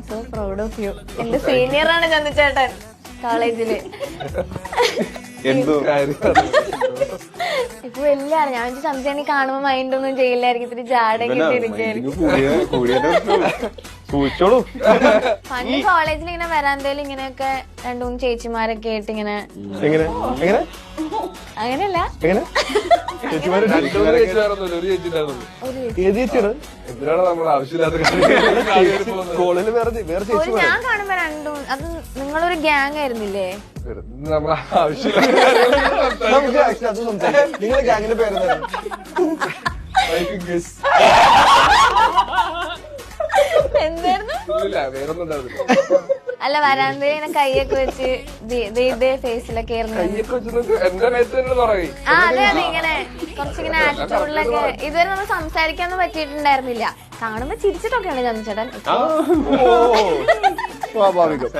So proud of you. എന്റെ senior ആണ് ചന്ദ്രചേട്ടൻ കോളേജില്. ഇപ്പൊ വലിയ ഞാൻ ചന്ദ്രചേട്ടനെ കാണുമ്പോ മൈൻഡ് ഒന്നും ചെയ്യില്ലായിരിക്കും, ഇത്തിരി ജാടൊക്കെ ഇട്ടിരിക്കും. പണ്ട് കോളേജിൽ ഇങ്ങനെ വരാന്തേലും ഇങ്ങനെയൊക്കെ 2-3 ചേച്ചിമാരൊക്കെ ആയിട്ട് ഇങ്ങനെ അങ്ങനെയല്ല ഞാൻ കാണുമ്പോ രണ്ടും അത് നിങ്ങളൊരു ഗ്യാങ് ആയിരുന്നില്ലേ? നിങ്ങളെ ഗ്യാങ്ങിന്റെ പേരെന്താണ്? എന്തായിരുന്നു? അല്ല വരാന്തയിൽ ഇങ്ങനെ കൈയൊക്കെ വെച്ച് ഇതേ ഫേസിലൊക്കെ അതെ അതെ ഇങ്ങനെ കുറച്ചിങ്ങനെ ആറ്റിറ്റ്യൂഡിലൊക്കെ ഇതുവരെ നമ്മൾ സംസാരിക്കാനൊന്നും പറ്റിയിട്ടുണ്ടായിരുന്നില്ല. കാണുമ്പോ ചിരിച്ചിട്ടൊക്കെയാണ് ചന്ദ്രചേട്ടൻ. സ്വാഭാവികം.